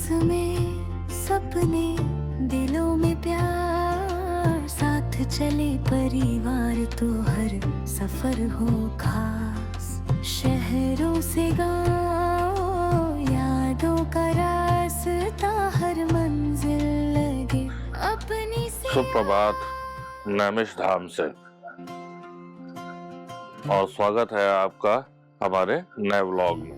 किस्में सपने दिलों में प्यार साथ चले परिवार तो हर सफर हो खास शहरों से गाँव यादों का रास्ता हर मंजिल लगे अपनी सी सुप्रभात नैमिष धाम से और स्वागत है आपका हमारे नए व्लॉग में।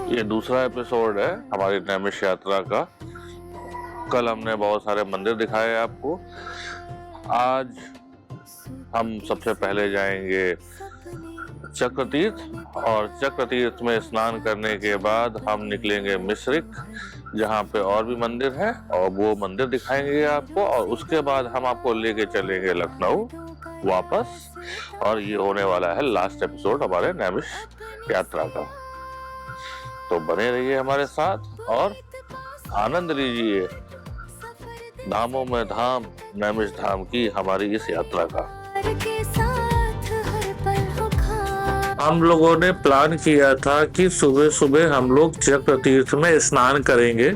ये दूसरा एपिसोड है हमारी नैमिष यात्रा का। कल हमने बहुत सारे मंदिर दिखाए आपको। आज हम सबसे पहले जाएंगे चक्रतीर्थ और चक्रतीर्थ में स्नान करने के बाद हम निकलेंगे मिश्रिक, जहाँ पे और भी मंदिर है और वो मंदिर दिखाएंगे आपको। और उसके बाद हम आपको लेके चलेंगे लखनऊ वापस, और ये होने वाला है लास्ट एपिसोड हमारे नैमिष यात्रा का। तो बने रहिए हमारे साथ और आनंद लीजिए धामों में धाम नैमिष धाम की हमारी इस यात्रा का। हम लोगों ने प्लान किया था कि सुबह सुबह हम लोग चक्रतीर्थ में स्नान करेंगे,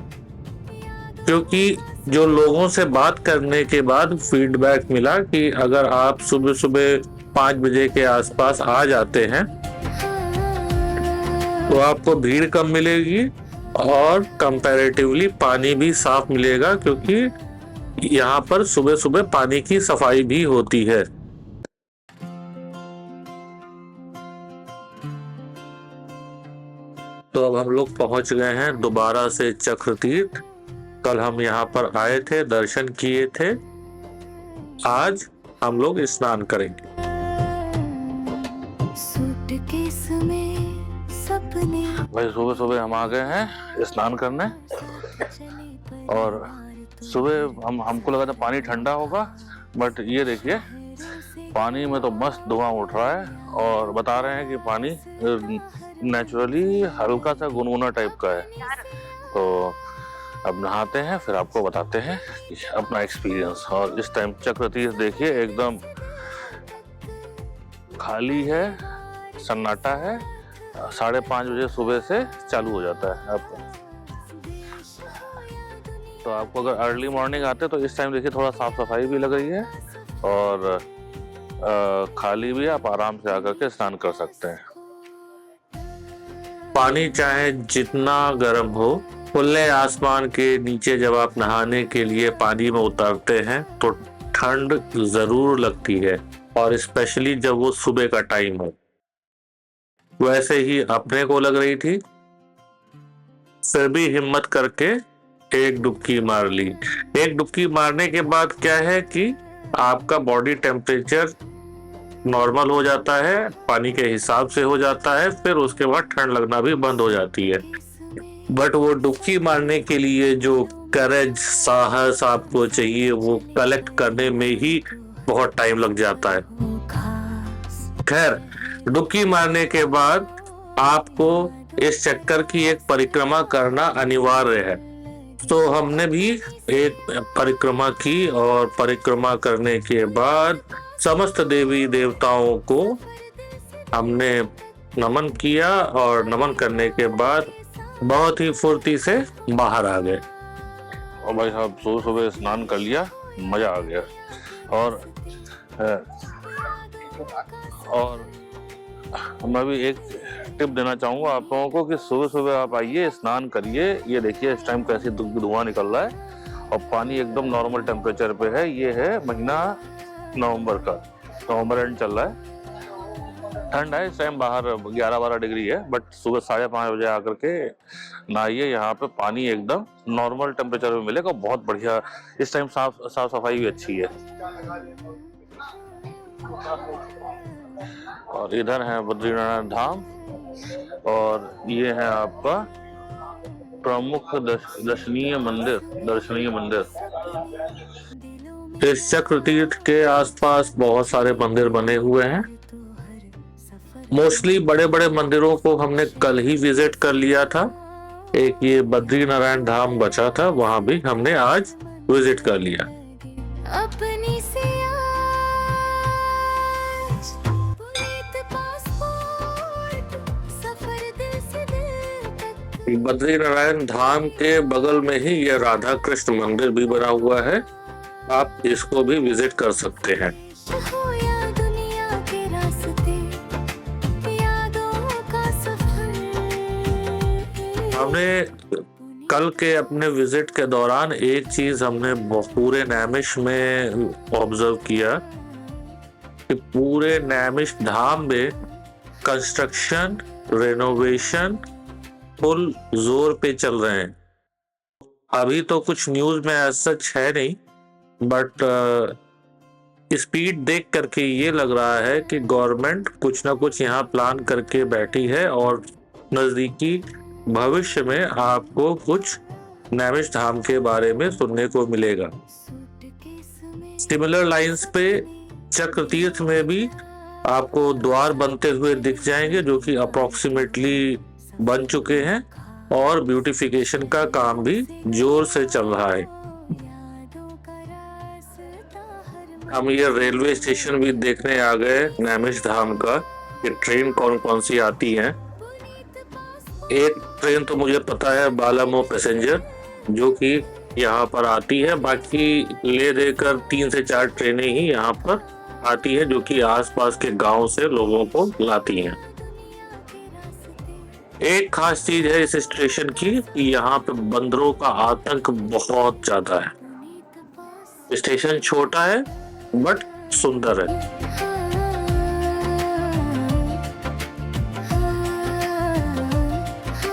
क्योंकि जो लोगों से बात करने के बाद फीडबैक मिला कि अगर आप सुबह सुबह 5 बजे के आसपास आ जाते हैं तो आपको भीड़ कम मिलेगी और कंपैरेटिवली पानी भी साफ मिलेगा, क्योंकि यहाँ पर सुबह सुबह पानी की सफाई भी होती है। तो अब हम लोग पहुंच गए हैं दोबारा से चक्रतीर्थ। कल हम यहाँ पर आए थे, दर्शन किए थे। आज हम लोग स्नान करेंगे। भाई सुबह सुबह हम आ गए हैं स्नान करने, और सुबह हमको लगा था पानी ठंडा होगा, बट ये देखिए पानी में तो मस्त धुआं उठ रहा है। और बता रहे हैं कि पानी नेचुरली हल्का सा गुनगुना टाइप का है। तो अब नहाते हैं, फिर आपको बताते हैं अपना एक्सपीरियंस। और इस टाइम चक्रतीर्थ देखिए एकदम खाली है, सन्नाटा है। 5:30 बजे सुबह से चालू हो जाता है आपको। तो आपको अगर अर्ली मॉर्निंग आते तो इस टाइम देखिए थोड़ा साफ सफाई भी लग रही है, और खाली भी आप आराम से आकर के स्नान कर सकते हैं। पानी चाहे जितना गर्म हो, खुले आसमान के नीचे जब आप नहाने के लिए पानी में उतरते हैं तो ठंड जरूर लगती है, और स्पेशली जब वो सुबह का टाइम हो। वैसे ही अपने को लग रही थी, फिर भी हिम्मत करके एक डुबकी मार ली। एक डुबकी मारने के बाद क्या है कि आपका बॉडी टेम्परेचर नॉर्मल हो जाता है, पानी के हिसाब से हो जाता है, फिर उसके बाद ठंड लगना भी बंद हो जाती है। बट वो डुबकी मारने के लिए जो करेज, साहस आपको चाहिए, वो कलेक्ट करने में ही बहुत टाइम लग जाता है। खैर, डुबकी मारने के बाद आपको इस चक्कर की एक परिक्रमा करना अनिवार्य है। तो हमने भी एक परिक्रमा की, और परिक्रमा करने के बाद समस्त देवी देवताओं को हमने नमन किया, और नमन करने के बाद बहुत ही फुर्ती से बाहर आ गए। और भाई साहब सुबह सुबह स्नान कर लिया, मजा आ गया। और मैं भी एक टिप देना चाहूंगा आप लोगों को कि सुबह सुबह आप आइए, स्नान करिए। ये देखिए इस टाइम कैसे धुआं निकल रहा है, और पानी एकदम नॉर्मल टेम्परेचर पे है। ये है महीना नवंबर का, नवंबर एंड चल रहा है। ठंड है इस टाइम, बाहर 11-12 डिग्री है, बट सुबह 5:30 बजे आकर के नहाइए। यहाँ पे पानी एकदम नॉर्मल टेम्परेचर में मिलेगा, बहुत बढ़िया। इस टाइम साफ सफाई भी अच्छी है। और इधर है बद्रीनारायण धाम, और ये है आपका प्रमुख दर्शनीय मंदिर। इस चक्रतीर्थ के आसपास बहुत सारे मंदिर बने हुए हैं। मोस्टली बड़े बड़े मंदिरों को हमने कल ही विजिट कर लिया था। एक ये बद्रीनारायण धाम बचा था, वहां भी हमने आज विजिट कर लिया। अपनी से बद्रीनारायण धाम के बगल में ही यह राधा कृष्ण मंदिर भी बना हुआ है, आप इसको भी विजिट कर सकते हैं। हो या दुनिया के रास्ते, यादों का सफर। हमने कल के अपने विजिट के दौरान एक चीज हमने पूरे नैमिष में ऑब्जर्व किया कि पूरे नैमिष धाम में कंस्ट्रक्शन रेनोवेशन फुल जोर पे चल रहे हैं। अभी तो कुछ न्यूज में ऐसा सच है नहीं, बट स्पीड देख करके ये लग रहा है कि गवर्नमेंट कुछ ना कुछ यहाँ प्लान करके बैठी है और नजदीकी भविष्य में आपको कुछ नैमिष धाम के बारे में सुनने को मिलेगा। सिमिलर लाइंस पे चक्र तीर्थ में भी आपको द्वार बनते हुए दिख जाएंगे, जो कि अप्रोक्सीमेटली बन चुके हैं और ब्यूटिफिकेशन का काम भी जोर से चल रहा है। हम ये रेलवे स्टेशन भी देखने आ गए नैमिष धाम का कि ट्रेन कौन कौन सी आती हैं। एक ट्रेन तो मुझे पता है बालामो पैसेंजर, जो कि यहाँ पर आती है। बाकी ले देकर 3 से 4 ट्रेनें ही यहाँ पर आती है, जो कि आसपास के गांव से लोगों को लाती हैं। एक खास चीज है इस स्टेशन की कि यहाँ पे बंदरों का आतंक बहुत ज्यादा है। स्टेशन छोटा है बट सुंदर है।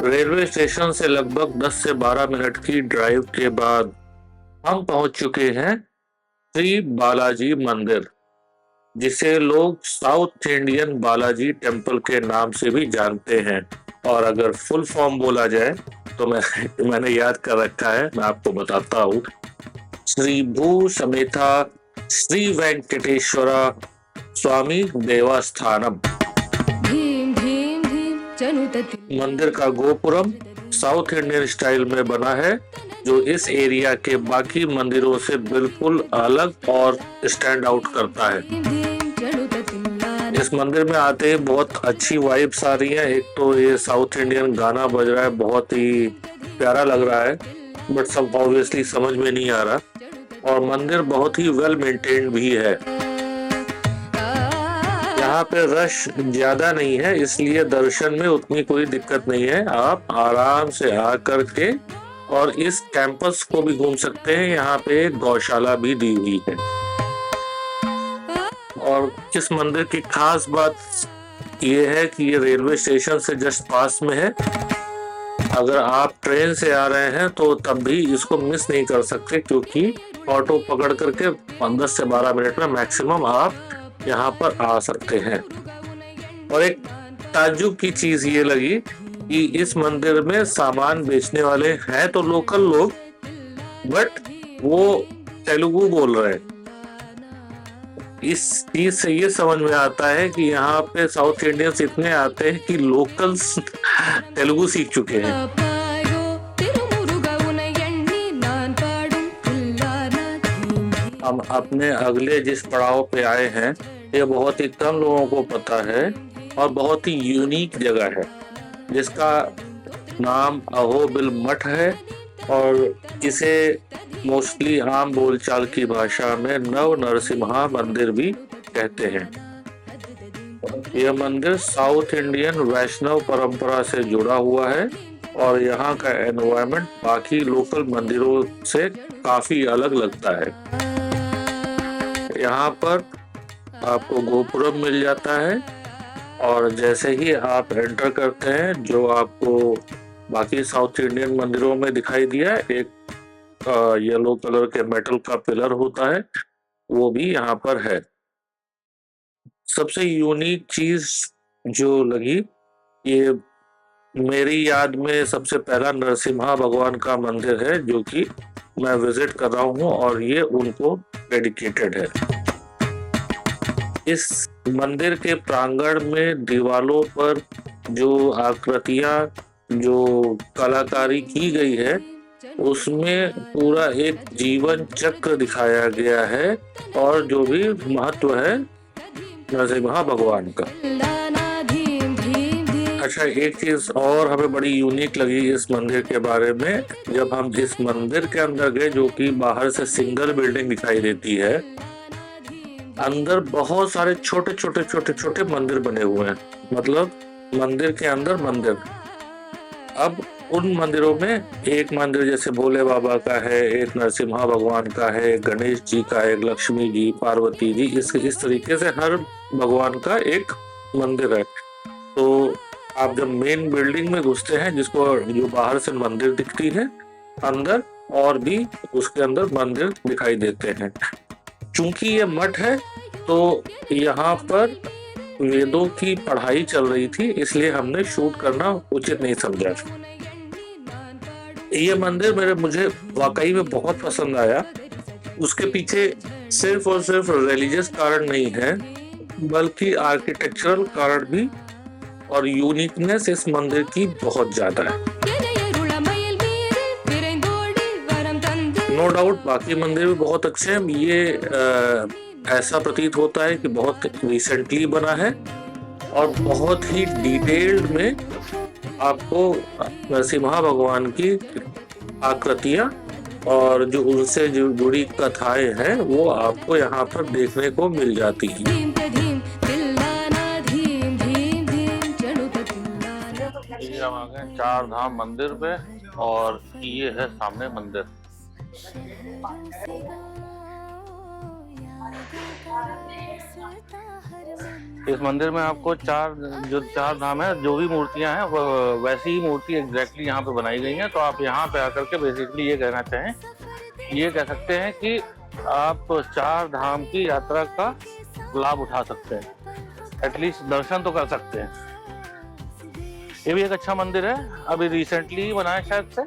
रेलवे स्टेशन से लगभग 10 से 12 मिनट की ड्राइव के बाद हम पहुंच चुके हैं श्री बालाजी मंदिर, जिसे लोग साउथ इंडियन बालाजी टेम्पल के नाम से भी जानते हैं। और अगर फुल फॉर्म बोला जाए तो मैंने याद कर रखा है, मैं आपको बताता हूँ। श्री भू समेता श्री वेंकटेश्वरा स्वामी देवस्थानम। मंदिर का गोपुरम साउथ इंडियन स्टाइल में बना है, जो इस एरिया के बाकी मंदिरों से बिल्कुल अलग और स्टैंड आउट करता है। इस मंदिर में आते ही बहुत अच्छी वाइब्स आ रही है। एक तो ये साउथ इंडियन गाना बज रहा है, बहुत ही प्यारा लग रहा है, बट सब ऑब्वियसली समझ में नहीं आ रहा। और मंदिर बहुत ही वेल मेंटेन्ड भी है। यहाँ पे रश ज्यादा नहीं है, इसलिए दर्शन में उतनी कोई दिक्कत नहीं है। आप आराम से आकर के और इस कैंपस को भी घूम सकते हैं। यहाँ पे एक गौशाला भी दी हुई है। और इस मंदिर की खास बात ये है कि ये रेलवे स्टेशन से जस्ट पास में है। अगर आप ट्रेन से आ रहे हैं तो तब भी इसको मिस नहीं कर सकते, क्योंकि ऑटो पकड़ करके 10 से 12 मिनट में मैक्सिमम आप यहाँ पर आ सकते हैं। और एक ताज्जुब की चीज ये लगी कि इस मंदिर में सामान बेचने वाले हैं तो लोकल लोग, बट वो तेलुगु बोल रहे हैं। इस चीज से ये समझ में आता है कि यहाँ पे साउथ इंडियंस इतने आते हैं कि लोकल्स तेलुगु सीख चुके हैं। हम अपने अगले जिस पड़ाव पे आए हैं, ये बहुत ही कम लोगों को पता है और बहुत ही यूनिक जगह है, जिसका नाम अहोबिल मठ है। और इसे मोस्टली आम बोलचाल की भाषा में नव नरसिम्हा मंदिर भी कहते हैं। यह मंदिर साउथ इंडियन वैष्णव परंपरा से जुड़ा हुआ है और यहाँ का एनवायरनमेंट बाकी लोकल मंदिरों से काफी अलग लगता है। यहाँ पर आपको गोपुरम मिल जाता है और जैसे ही आप एंटर करते हैं, जो आपको बाकी साउथ इंडियन मंदिरों में दिखाई दिया, एक येलो कलर के मेटल का पिलर होता है, वो भी यहाँ पर है। सबसे यूनिक चीज जो लगी, ये मेरी याद में सबसे पहला नरसिम्हा भगवान का मंदिर है जो कि मैं विजिट कर रहा हूँ और ये उनको डेडिकेटेड है। इस मंदिर के प्रांगण में दीवारों पर जो आकृतियां, जो कलाकारी की गई है, उसमें पूरा एक जीवन चक्र दिखाया गया है और जो भी महत्व है नरसिम्हा भगवान का। अच्छा, एक चीज और हमें बड़ी यूनिक लगी इस मंदिर के बारे में। जब हम इस मंदिर के अंदर गए, जो कि बाहर से सिंगल बिल्डिंग दिखाई देती है, अंदर बहुत सारे छोटे छोटे छोटे छोटे मंदिर बने हुए हैं। मतलब मंदिर के अंदर मंदिर। अब उन मंदिरों में एक मंदिर जैसे भोले बाबा का है, एक नरसिम्हा भगवान का है, एक गणेश जी का है, एक लक्ष्मी जी, पार्वती जी, इस तरीके से हर भगवान का एक मंदिर है। तो आप जब मेन बिल्डिंग में घुसते हैं, जिसको जो बाहर से मंदिर दिखती है, अंदर और भी उसके अंदर मंदिर दिखाई देते हैं। चूंकि ये मठ है, तो यहाँ पर वेदों की पढ़ाई चल रही थी, इसलिए हमने शूट करना उचित नहीं समझा। ये मंदिर मुझे वाकई में बहुत पसंद आया। उसके पीछे सिर्फ और सिर्फ रिलीजियस कारण नहीं है, बल्कि आर्किटेक्चरल कारण भी और यूनिकनेस इस मंदिर की बहुत ज्यादा है। नो डाउट बाकी मंदिर भी बहुत अच्छे हैं। ये ऐसा प्रतीत होता है कि बहुत रिसेंटली बना है और बहुत ही डिटेल्ड में आपको नरसिम्हा भगवान की आकृतियां और जो उनसे जो जुड़ी कथाएं हैं वो आपको यहाँ पर देखने को मिल जाती हैं। ये हम आ गए चार धाम मंदिर पे और ये है सामने मंदिर। इस मंदिर में आपको चार धाम है, जो भी मूर्तियां हैं वैसी ही मूर्ति एग्जैक्टली यहाँ पे बनाई गई हैं। तो आप यहाँ पे आकर के बेसिकली ये कहना चाहें, ये कह सकते हैं कि आप चार धाम की यात्रा का लाभ उठा सकते हैं, एटलीस्ट दर्शन तो कर सकते हैं। ये भी एक अच्छा मंदिर है, अभी रिसेंटली ही बना है शायद से।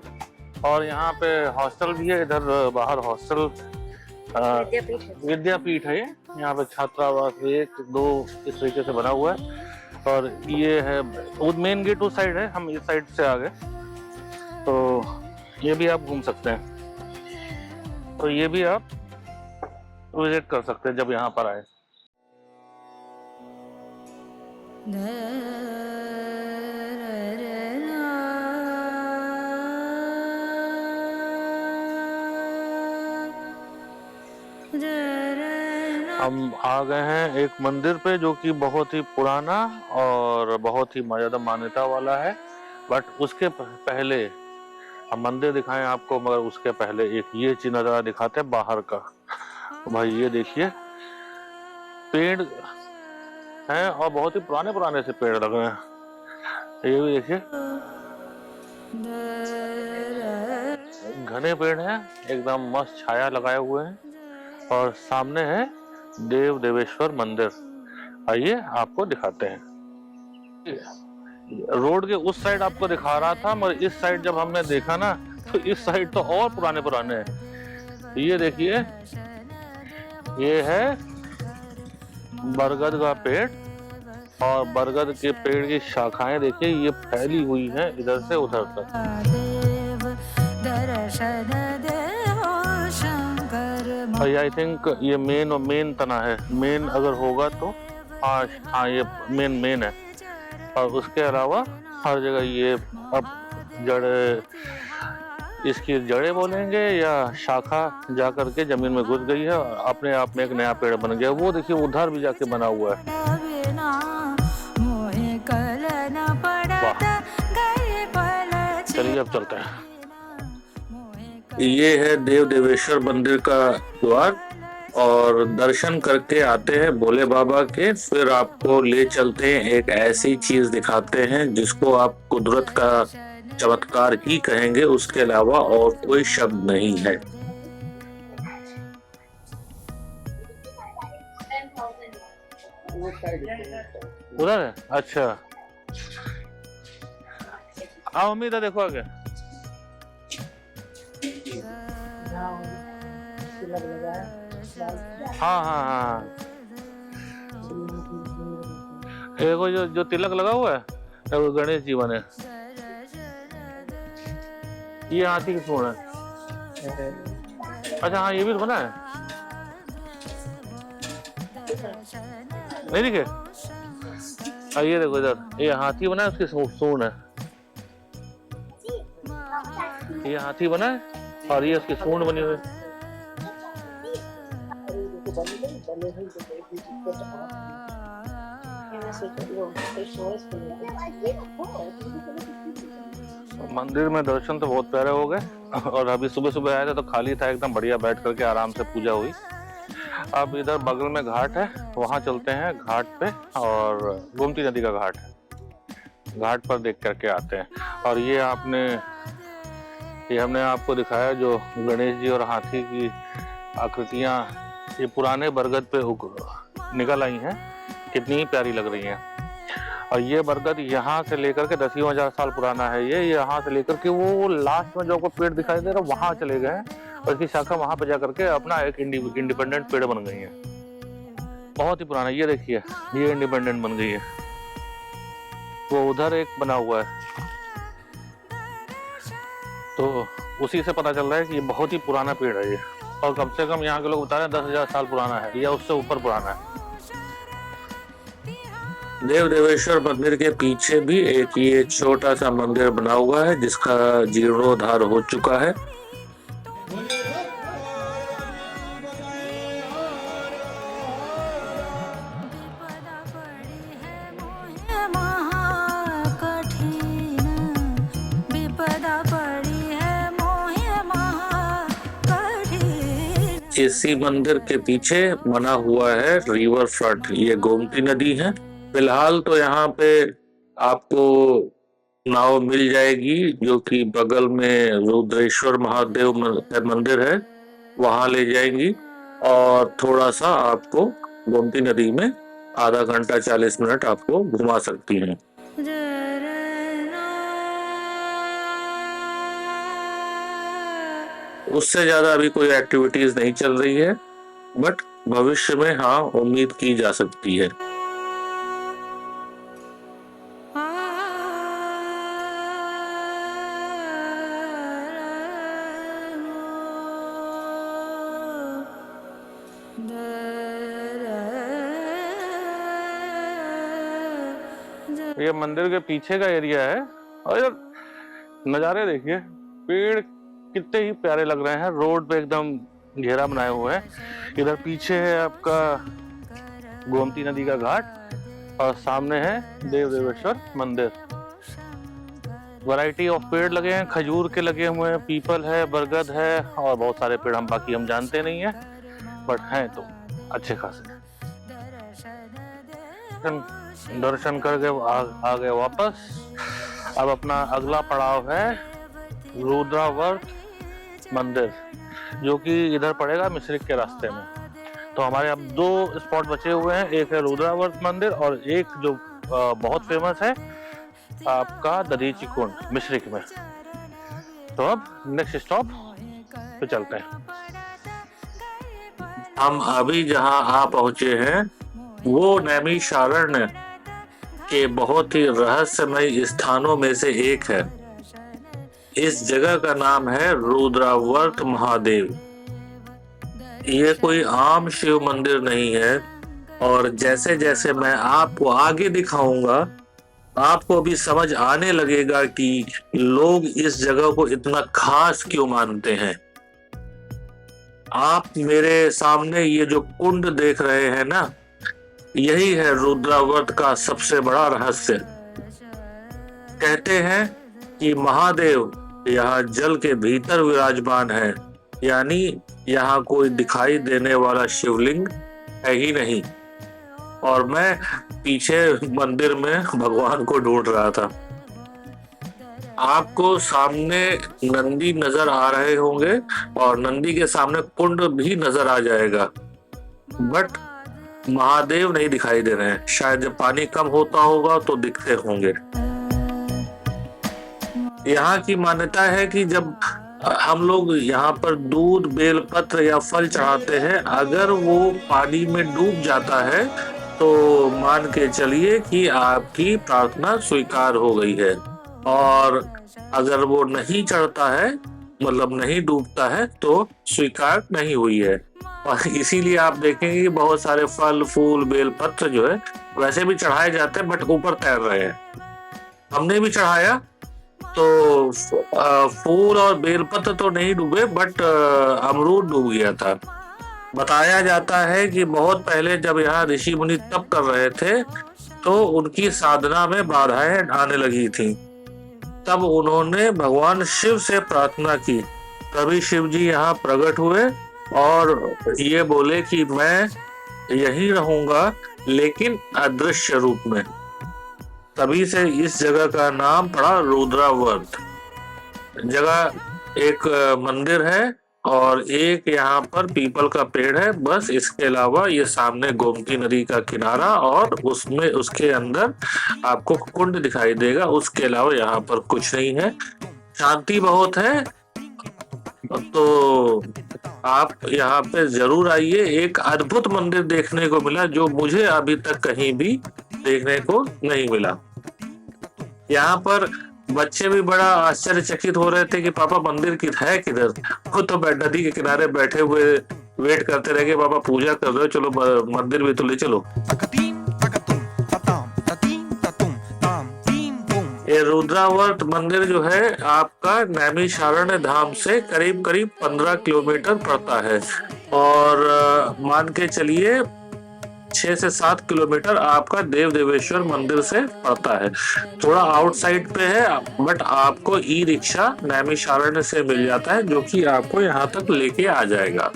और यहाँ पे हॉस्टल भी है, इधर बाहर हॉस्टल विद्यापीठ है। यहाँ पे छात्रावास 1, 2 इस तरीके से बना हुआ है। और ये है वो मेन गेट उस साइड है, हम इस साइड से आ गए, तो ये भी आप घूम सकते हैं। तो ये भी आप विजिट कर सकते हैं जब यहाँ पर आए। हम आ गए हैं एक मंदिर पे जो कि बहुत ही पुराना और बहुत ही ज्यादा मान्यता वाला है। बट उसके पहले हम मंदिर दिखाएं आपको, मगर उसके पहले एक ये चीज नजारा दिखाते हैं बाहर का। भाई ये देखिए, पेड़ हैं और बहुत ही पुराने से पेड़ लगे हैं। ये भी देखिए, घने पेड़ हैं, एकदम मस्त छाया लगाए हुए हैं। और सामने है देवेश्वर मंदिर। आइए आपको दिखाते हैं। रोड के उस साइड आपको दिखा रहा था, मगर इस साइड जब हमने देखा ना, तो इस साइड तो और पुराने हैं। ये देखिए, ये है बरगद का पेड़ और बरगद के पेड़ की शाखाएं देखिए, ये फैली हुई हैं इधर से उधर तक। आई थिंक ये मेन तना है। मेन अगर होगा तो हाँ ये मेन है। और उसके अलावा हर जगह ये अब जड़े, इसकी जड़ें बोलेंगे या शाखा जा करके जमीन में घुस गई है और अपने आप में एक नया पेड़ बन गया। वो देखिए उधर भी जाके बना हुआ है। चलिए अब चलते हैं। ये है देवेश्वर मंदिर का द्वार और दर्शन करके आते हैं भोले बाबा के। फिर आपको ले चलते हैं, एक ऐसी चीज दिखाते हैं जिसको आप कुदरत का चमत्कार ही कहेंगे, उसके अलावा और कोई शब्द नहीं है। उधर है? अच्छा, आओ उम्मीद है, देखो आगे। हाँ देखो जो तिलक लगा हुआ है वो गणेश जी बने। ये हाथी की सूंड है। अच्छा हाँ, ये भी बना है, नहीं दिखे? ये देखो इधर, ये हाथी बना है, उसकी सूंड है। ये हाथी बना है और ये उसकी सूंड बनी हुई है। मंदिर में दर्शन तो बहुत प्यारे हो गए और अभी सुबह सुबह आए थे तो खाली था एकदम, बढ़िया बैठ करके आराम से पूजा हुई। अब इधर बगल में घाट है, वहाँ चलते हैं घाट पे, और गोमती नदी का घाट है, घाट पर देख करके आते हैं। और ये हमने आपको दिखाया जो गणेश जी और हाथी की आकृतियाँ ये पुराने बरगद पे निकल आई हैं, कितनी ही प्यारी लग रही हैं। और ये बरगद यहाँ से लेकर के 10,000 साल पुराना है। ये यहाँ से लेकर के वो लास्ट में जो आपको पेड़ दिखाई दे रहा है वहां चले गए हैं, और इसकी शाखा वहां पे जाकर के अपना एक इंडिपेंडेंट पेड़ बन गई है। बहुत ही पुराना, ये देखिए ये इंडिपेंडेंट बन गई है। वो उधर एक बना हुआ है, तो उसी से पता चल रहा है कि ये बहुत ही पुराना पेड़ है ये, और कम से कम यहाँ के लोग बता रहे हैं 10,000 साल पुराना है या उससे ऊपर पुराना है। देव देवेश्वर मंदिर के पीछे भी एक ये छोटा सा मंदिर बना हुआ है जिसका जीर्णोद्धार हो चुका है। इसी मंदिर के पीछे बना हुआ है रिवर फ्रंट, ये गोमती नदी है। फिलहाल तो यहाँ पे आपको नाव मिल जाएगी जो कि बगल में रुद्रेश्वर महादेव मंदिर है, वहां ले जाएंगी और थोड़ा सा आपको गोमती नदी में आधा घंटा 40 मिनट आपको घुमा सकती हैं। उससे ज्यादा अभी कोई एक्टिविटीज नहीं चल रही है, बट भविष्य में हाँ उम्मीद की जा सकती है। ये मंदिर के पीछे का एरिया है, और इधर नज़ारे देखिए, पेड़ कितने ही प्यारे लग रहे हैं, रोड पे एकदम घेरा बनाए हुए हैं। इधर पीछे है आपका गोमती नदी का घाट और सामने है देव देवेश्वर मंदिर। वैरायटी ऑफ पेड़ लगे हैं, खजूर के लगे हुए हैं, पीपल है, बरगद है और बहुत सारे पेड़ हम बाकी हम जानते नहीं है, बट हैं तो अच्छे खासे। दर्शन करके आ गए वापस। अब अपना अगला पड़ाव है रुद्रावर्त मंदिर, जो कि इधर पड़ेगा मिश्रिक के रास्ते में। तो हमारे अब 2 स्पॉट बचे हुए हैं, एक है रुद्रावर्त मंदिर और एक जो बहुत फेमस है आपका दधीची कुंड मिश्रिक में। तो अब नेक्स्ट स्टॉप पे चलते हैं। हम अभी जहां आ पहुंचे हैं वो नैमिषारण्य के बहुत ही रहस्यमय स्थानों में से एक है। इस जगह का नाम है रुद्रावर्त महादेव। ये कोई आम शिव मंदिर नहीं है, और जैसे जैसे मैं आपको आगे दिखाऊंगा आपको भी समझ आने लगेगा कि लोग इस जगह को इतना खास क्यों मानते हैं। आप मेरे सामने ये जो कुंड देख रहे हैं ना, यही है रुद्रावर्त का सबसे बड़ा रहस्य। कहते हैं कि महादेव यहाँ जल के भीतर विराजमान है, यानी यहाँ कोई दिखाई देने वाला शिवलिंग है ही नहीं। और मैं पीछे मंदिर में भगवान को ढूंढ रहा था। आपको सामने नंदी नजर आ रहे होंगे और नंदी के सामने कुंड भी नजर आ जाएगा, बट महादेव नहीं दिखाई दे रहे हैं। शायद जब पानी कम होता होगा तो दिखते होंगे। यहाँ की मान्यता है कि जब हम लोग यहाँ पर दूध, बेलपत्र या फल चढ़ाते हैं, अगर वो पानी में डूब जाता है तो मान के चलिए कि आपकी प्रार्थना स्वीकार हो गई है, और अगर वो नहीं चढ़ता है मतलब नहीं डूबता है तो स्वीकार नहीं हुई है। और इसीलिए आप देखेंगे कि बहुत सारे फल फूल बेलपत्र जो है वैसे भी चढ़ाए जाते हैं बट ऊपर तैर रहे हैं। हमने भी चढ़ाया तो फूल और बेलपत्र तो नहीं डूबे बट अमरूद डूब गया था। बताया जाता है कि बहुत पहले जब यहाँ ऋषि मुनि तप कर रहे थे तो उनकी साधना में बाधाएं आने लगी थी। तब उन्होंने भगवान शिव से प्रार्थना की। तभी शिव जी यहाँ प्रकट हुए और ये बोले कि मैं यहीं रहूंगा लेकिन अदृश्य रूप में। तभी से इस जगह का नाम पड़ा रुद्रावर्त। जगह एक मंदिर है और एक यहाँ पर पीपल का पेड़ है, बस इसके अलावा ये सामने गोमती नदी का किनारा और उसमें उसके अंदर आपको कुंड दिखाई देगा। उसके अलावा यहाँ पर कुछ नहीं है, शांति बहुत है। तो आप यहाँ पे जरूर आइए। एक अद्भुत मंदिर देखने को मिला जो मुझे अभी तक कहीं भी देखने को नहीं मिला। यहाँ पर बच्चे भी बड़ा आश्चर्यचकित हो रहे थे कि पापा मंदिर है किधर। वो तो नदी के किनारे बैठे हुए वेट करते रहे कि पापा पूजा कर रहे हो, चलो मंदिर भी तो ले चलो। ये रुद्रावर्त मंदिर जो है आपका नैमिषारण्य धाम से करीब करीब 15 किलोमीटर पड़ता है और मान के चलिए 6 से 7 किलोमीटर आपका देव देवेश्वर मंदिर से पड़ता है। थोड़ा आउटसाइड पे है बट आपको ई रिक्शा नैमिषारण्य से मिल जाता है जो कि आपको यहाँ तक लेके आ जाएगा।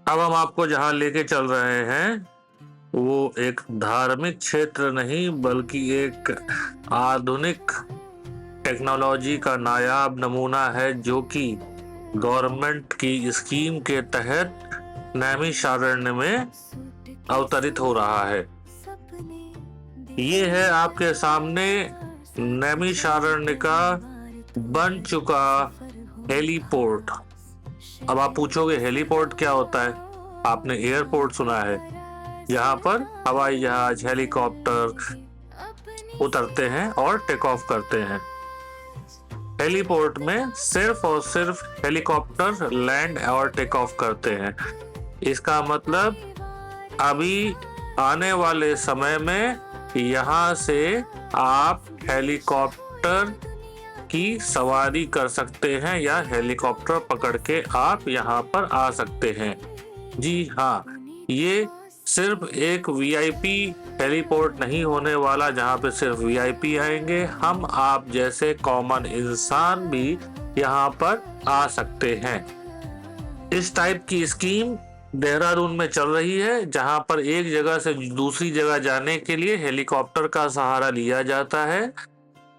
अब हम आपको जहाँ लेके चल रहे हैं वो एक धार्मिक क्षेत्र नहीं बल्कि एक आधुनिक टेक्नोलॉजी का नायाब नमूना है जो कि गवर्नमेंट की स्कीम के तहत नैमिषारण्य में अवतरित हो रहा है। ये है आपके सामने नैमिषारण्य का बन चुका हेलीपोर्ट। अब आप पूछोगे हेलीपोर्ट क्या होता है? आपने एयरपोर्ट सुना है, यहाँ पर हवाई जहाज हेलीकॉप्टर उतरते हैं और टेक ऑफ करते हैं। हेलीपोर्ट में सिर्फ और सिर्फ हेलीकॉप्टर लैंड और टेक ऑफ करते हैं। इसका मतलब अभी आने वाले समय में यहाँ से आप हेलीकॉप्टर की सवारी कर सकते हैं या हेलीकॉप्टर पकड़ के आप यहाँ पर आ सकते हैं। जी हाँ, ये सिर्फ एक वीआईपी हेलीपोर्ट नहीं होने वाला जहाँ पे सिर्फ वीआईपी आएंगे। हम आप जैसे कॉमन इंसान भी यहाँ पर आ सकते हैं। इस टाइप की स्कीम देहरादून में चल रही है जहाँ पर एक जगह से दूसरी जगह जाने के लिए हेलीकॉप्टर का सहारा लिया जाता है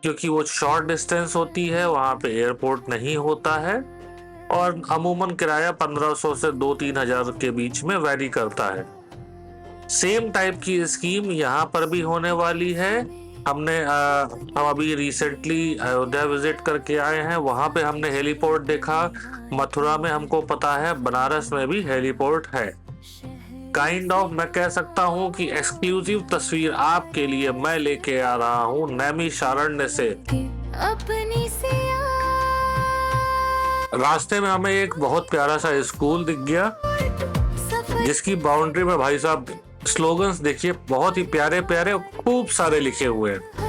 क्योंकि वो शॉर्ट डिस्टेंस होती है, वहाँ पे एयरपोर्ट नहीं होता है और अमूमन किराया 1500 से 2-3 हज़ार के बीच में वैरी करता है। सेम टाइप की स्कीम यहाँ पर भी होने वाली है। हम अभी रिसेंटली अयोध्या विजिट करके आए हैं, वहाँ पे हमने हेलीपोर्ट देखा। मथुरा में हमको पता है, बनारस में भी हेलीपोर्ट है। काइंड ऑफ मैं कह सकता हूँ कि एक्सक्लूसिव तस्वीर आपके लिए मैं लेके आ रहा हूँ नैमिषारण्य से। रास्ते में हमें एक बहुत प्यारा सा स्कूल दिख गया जिसकी बाउंड्री में भाई साहब स्लोगन्स देखिए, बहुत ही प्यारे प्यारे खूब सारे लिखे हुए हैं।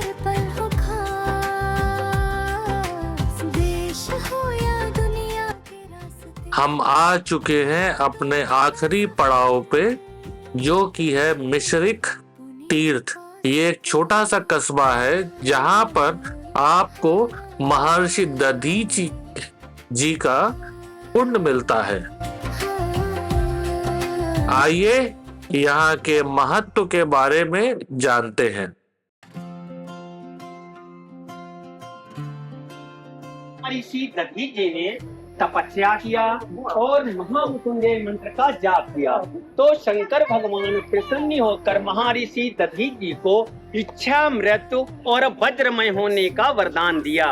हम आ चुके हैं अपने आखिरी पड़ाव पे जो कि है मिश्रिक तीर्थ। ये एक छोटा सा कस्बा है जहां पर आपको महर्षि दधीचि जी का कुंड मिलता है। आइए यहाँ के महत्व के बारे में जानते हैं। ऋषि दधीचि ने तपस्या किया और महामृत्युंजय मंत्र का जाप किया तो शंकर भगवान प्रसन्न होकर महर्षि दधीचि को इच्छा, मृत्यु और वज्रमय होने का वरदान दिया।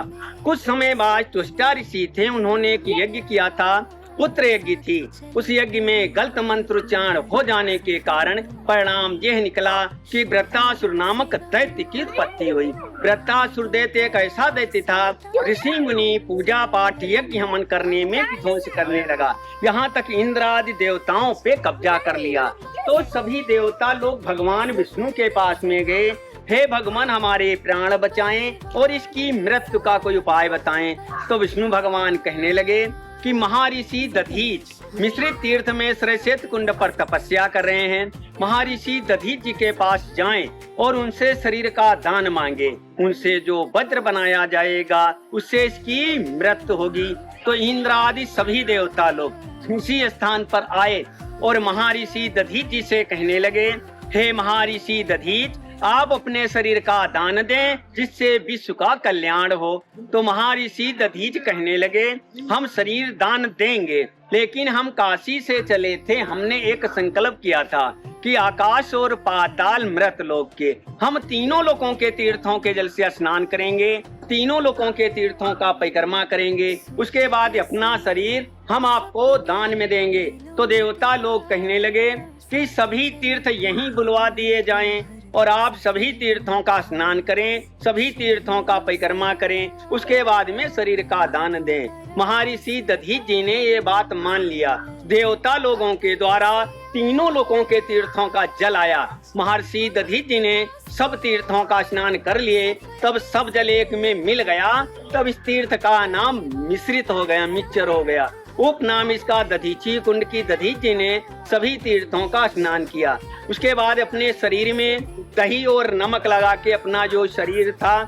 कुछ समय बाद तुष्टा ऋषि थे, उन्होंने एक यज्ञ किया था पुत्र यज्ञ थी। उस यज्ञ में गलत मंत्रोच्चारण हो जाने के कारण परिणाम यह निकला कि वृत्तासुर नामक दैत्य की उत्पत्ति हुई। वृत्तासुर दैत्य एक ऐसा दैत्य था, ऋषि मुनि पूजा पाठ यज्ञ हवन करने में विध्वंस करने लगा, यहाँ तक इंद्र आदि देवताओं पे कब्जा कर लिया। तो सभी देवता लोग भगवान विष्णु के पास में गए, हे भगवान हमारे प्राण बचाएं और इसकी मृत्यु का कोई उपाय बताएं। तो विष्णु भगवान कहने लगे कि महर्षि दधीच मिश्रित तीर्थ में श्रेष्ठ कुंड पर तपस्या कर रहे हैं। महर्षि दधीच जी के पास जाएं और उनसे शरीर का दान मांगे। उनसे जो वज्र बनाया जाएगा उससे इसकी मृत्यु होगी। तो इंद्र आदि सभी देवता लोग उसी स्थान पर आए और महर्षि दधीच जी से कहने लगे, हे महर्षि दधीच, आप अपने शरीर का दान दें जिससे विश्व का कल्याण हो। तो महर्षि दधीच कहने लगे, हम शरीर दान देंगे, लेकिन हम काशी से चले थे, हमने एक संकल्प किया था कि आकाश और पाताल मृत लोक के हम तीनों लोकों के तीर्थों के जल से स्नान करेंगे, तीनों लोकों के तीर्थों का परिक्रमा करेंगे, उसके बाद अपना शरीर हम आपको दान में देंगे। तो देवता लोग कहने लगे कि सभी तीर्थ यहीं बुलवा दिए जाएं और आप सभी तीर्थों का स्नान करें, सभी तीर्थों का परिक्रमा करें, उसके बाद में शरीर का दान दें। महर्षि दधीच जी ने ये बात मान लिया। देवता लोगों के द्वारा तीनों लोगों के तीर्थों का जल आया। महर्षि दधीच जी ने सब तीर्थों का स्नान कर लिए, तब सब जल एक में मिल गया। तब इस तीर्थ का नाम मिश्रित हो गया, मिक्सचर हो गया। उपनाम इसका दधीची कुंड की दधीच जी ने सभी तीर्थों का स्नान किया। उसके बाद अपने शरीर में दही और नमक लगा के अपना जो शरीर था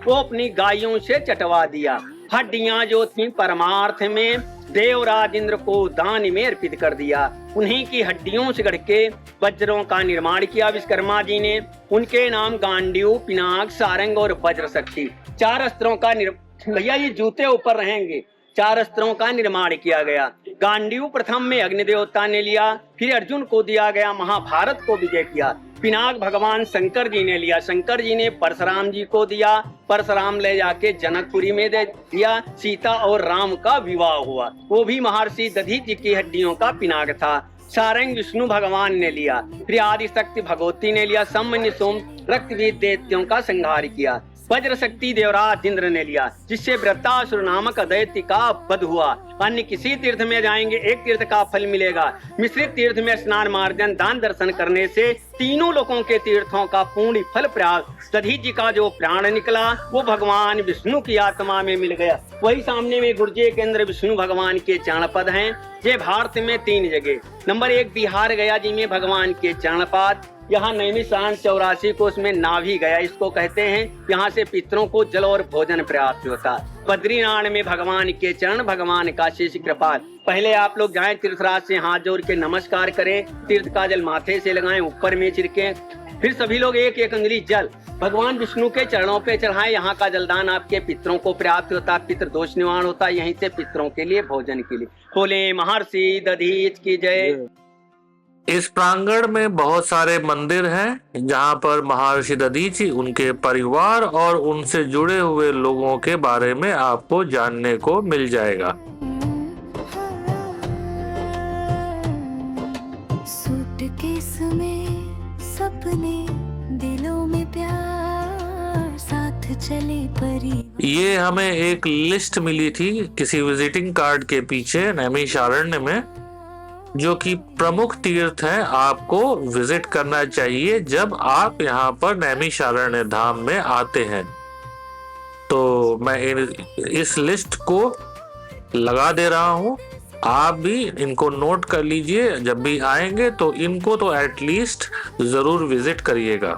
वो अपनी गायों से चटवा दिया। हड्डियां जो थी परमार्थ में देवराज इंद्र को दान में अर्पित कर दिया। उन्हीं की हड्डियों से गढ़ के वज्रों का निर्माण किया विश्वकर्मा जी ने। उनके नाम गांडीव, पिनाक, सारंग और वज्र शक्ति, 4 अस्त्रों का भैया ये जूते ऊपर रहेंगे, 4 अस्त्रों का निर्माण किया गया। गांडीव प्रथम में अग्नि देवता ने लिया, फिर अर्जुन को दिया गया, महाभारत को विजय किया। पिनाक भगवान शंकर जी ने लिया, शंकर जी ने परशुराम जी को दिया, परशुराम ले जाके जनकपुरी में दे दिया। सीता और राम का विवाह हुआ, वो भी महर्षि दधीच जी की हड्डियों का पिनाक था। सारंग विष्णु भगवान ने लिया, फिर आदि शक्ति भगवती ने लिया। सम्मन्य सोम रक्तवीर दैत्यों का संहार किया। वज्र शक्ति देवराज इंद्र ने लिया, जिससे वृत्तासुर नामक दैत्य का वध हुआ। अन्य किसी तीर्थ में जाएंगे एक तीर्थ का फल मिलेगा। मिश्रित तीर्थ में स्नान, मार्जन, दान, दर्शन करने से तीनों लोकों के तीर्थों का पूर्ण फल प्राप्त। दधीच जी का जो प्राण निकला वो भगवान विष्णु की आत्मा में मिल गया। वही सामने में गुर्जे के अंदर विष्णु भगवान के चरणपद हैं। ये भारत में 3 जगह, नंबर 1 बिहार गया जी में भगवान के चरणपद, यहाँ नैमिषारण्य 84 कोस में नाभि गया इसको कहते हैं। यहाँ से पितरों को जल और भोजन प्राप्त होता। बद्रीनाथ में भगवान के चरण, भगवान का शेष कृपाल। पहले आप लोग जाएं तीर्थराज से हाथ जोड़ के नमस्कार करें, तीर्थ का जल माथे से लगाएं, ऊपर में छिड़कें, फिर सभी लोग एक एक अंगुली जल भगवान विष्णु के चरणों पे चढ़ाएं। यहाँ का जलदान आपके पितरों को प्राप्त होता, पितृ दोष निवारण होता। यहीं से पितरों के लिए भोजन के लिए बोले महर्षि दधीच की जय। इस प्रांगण में बहुत सारे मंदिर हैं जहाँ पर महर्षि दधीच जी, उनके परिवार और उनसे जुड़े हुए लोगों के बारे में आपको जानने को मिल जाएगा। सूटकेस में सपने, दिलों में प्यार, साथ चले परी। ये हमें एक लिस्ट मिली थी किसी विजिटिंग कार्ड के पीछे नैमिषारण्य में, जो कि प्रमुख तीर्थ हैं, आपको विजिट करना चाहिए जब आप यहाँ पर नैमिषारण्य धाम में आते हैं। तो मैं इस लिस्ट को लगा दे रहा हूँ, आप भी इनको नोट कर लीजिए। जब भी आएंगे तो इनको तो एटलीस्ट जरूर विजिट करिएगा।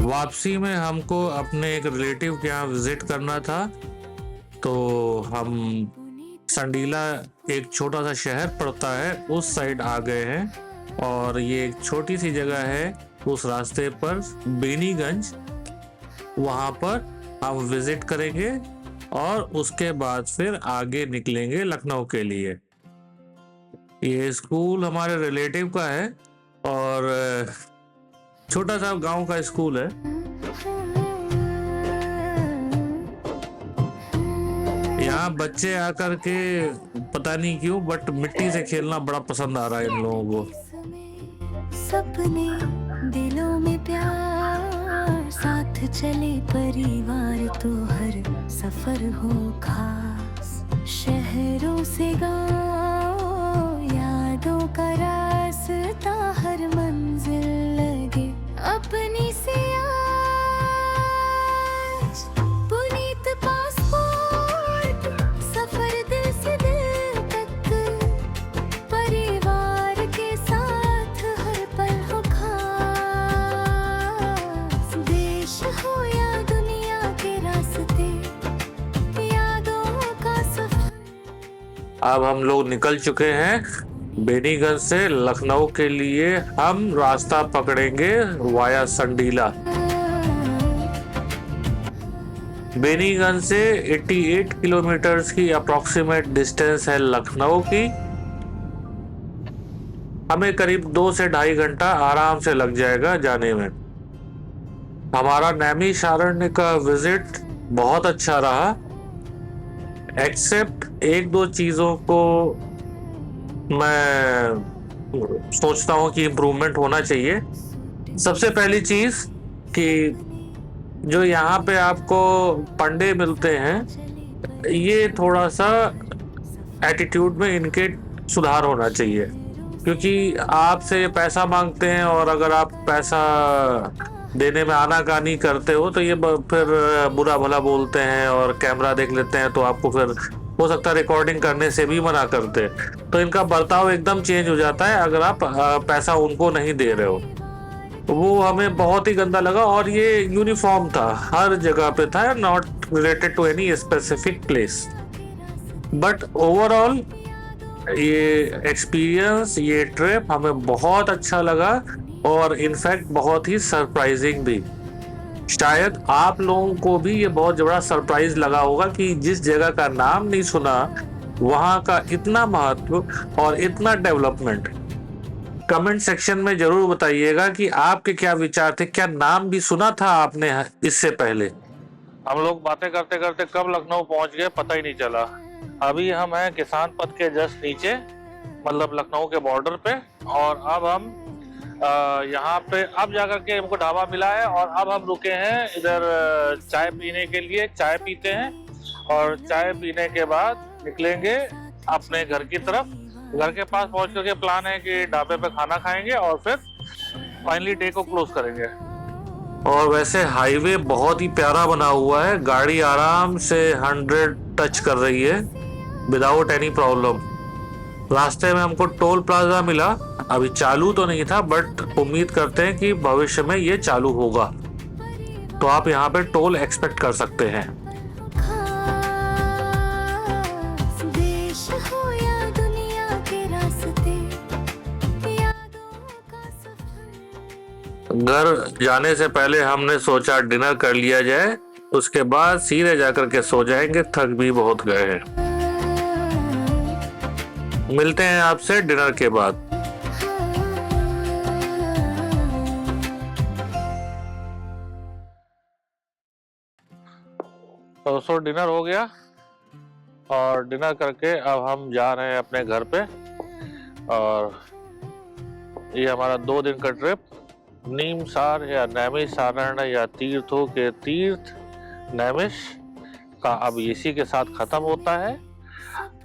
वापसी में हमको अपने एक रिलेटिव के यहाँ विजिट करना था, तो हम संडीला एक छोटा सा शहर पड़ता है उस साइड आ गए हैं। और ये एक छोटी सी जगह है उस रास्ते पर बेनीगंज, वहाँ पर हम विजिट करेंगे और उसके बाद फिर आगे निकलेंगे लखनऊ के लिए। ये स्कूल हमारे रिलेटिव का है और छोटा सा गांव का स्कूल है। यहाँ बच्चे आकर के पता नहीं क्यों बट मिट्टी से खेलना बड़ा पसंद आ रहा है इन लोगों को। सपने दिलों में प्यार, साथ चले परिवार तो हर सफर हो खास। शहरों से गांव, यादों का रास्ता, हर मंजिल लगे अपनी से आज। पुनीत पासपोर्ट, सफर दिल से दिल तक, परिवार के साथ हर पल हो खास। देश हो या दुनिया के रास्ते, यादों का सफर। अब हम लोग निकल चुके हैं बेनीगंज से लखनऊ के लिए। हम रास्ता पकड़ेंगे वाया संडीला। बेनीगंज से 88 किलोमीटर्स की अप्रॉक्सीमेट डिस्टेंस है लखनऊ की। हमें करीब 2 से 2.5 घंटा आराम से लग जाएगा जाने में। हमारा नैमिषारण्य का विजिट बहुत अच्छा रहा, एक्सेप्ट 1-2 चीज़ों को मैं सोचता हूँ कि इम्प्रूवमेंट होना चाहिए। सबसे पहली चीज़ कि जो यहाँ पे आपको पंडे मिलते हैं, ये थोड़ा सा एटीट्यूड में इनके सुधार होना चाहिए, क्योंकि आपसे पैसा मांगते हैं और अगर आप पैसा देने में आनाकानी करते हो तो ये फिर बुरा भला बोलते हैं और कैमरा देख लेते हैं, तो आपको फिर हो सकता है रिकॉर्डिंग करने से भी मना करते। तो इनका बर्ताव एकदम चेंज हो जाता है अगर आप पैसा उनको नहीं दे रहे हो। वो हमें बहुत ही गंदा लगा और ये यूनिफॉर्म था, हर जगह पे था, not related to any specific place. But overall ये एक्सपीरियंस, ये ट्रिप हमें बहुत अच्छा लगा और इनफैक्ट बहुत ही सरप्राइजिंग भी। शायद आप लोगों को भी ये बहुत बड़ा सरप्राइज लगा होगा कि जिस जगह का नाम नहीं सुना वहाँ का इतना महत्व और इतना डेवलपमेंट। कमेंट सेक्शन में जरूर बताइएगा कि आपके क्या विचार थे, क्या नाम भी सुना था आपने इससे पहले। हम लोग बातें करते करते कब लखनऊ पहुंच गए पता ही नहीं चला। अभी हम हैं किसान पथ के जस्ट नीचे, मतलब लखनऊ के बॉर्डर पे, और अब हम यहाँ पे अब जाकर के हमको ढाबा मिला है और अब हम रुके हैं इधर चाय पीने के लिए। चाय पीते हैं और चाय पीने के बाद निकलेंगे अपने घर की तरफ। घर के पास पहुंच करके प्लान है कि ढाबे पे खाना खाएंगे और फिर फाइनली डे को क्लोज करेंगे। और वैसे हाईवे बहुत ही प्यारा बना हुआ है, गाड़ी आराम से 100 टच कर रही है विदाउट एनी प्रॉब्लम। रास्ते में हमको टोल प्लाजा मिला, अभी चालू तो नहीं था बट उम्मीद करते हैं कि भविष्य में ये चालू होगा, तो आप यहाँ पे टोल एक्सपेक्ट कर सकते हैं। देश हो या दुनिया के रास्ते, यादों का सफर। घर जाने से पहले हमने सोचा डिनर कर लिया जाए, उसके बाद सीधे जाकर के सो जाएंगे, थक भी बहुत गए हैं। मिलते हैं आपसे डिनर के बाद। तो डिनर हो गया और डिनर करके अब हम जा रहे हैं अपने घर पे। और ये हमारा 2 दिन का ट्रिप नीमसार या नैमिषारण्य या तीर्थों के तीर्थ नैमिष का अब इसी के साथ खत्म होता है।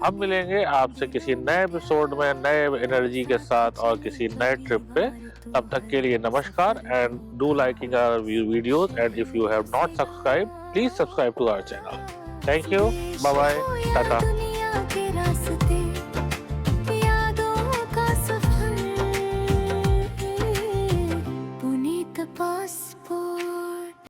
अब मिलेंगे आपसे किसी नए एपिसोड में नए एनर्जी के साथ और किसी नए ट्रिप पे। तब तक के लिए नमस्कार and do liking our videos and if you have not subscribe please subscribe to our channel. Thank you, bye bye, Tata.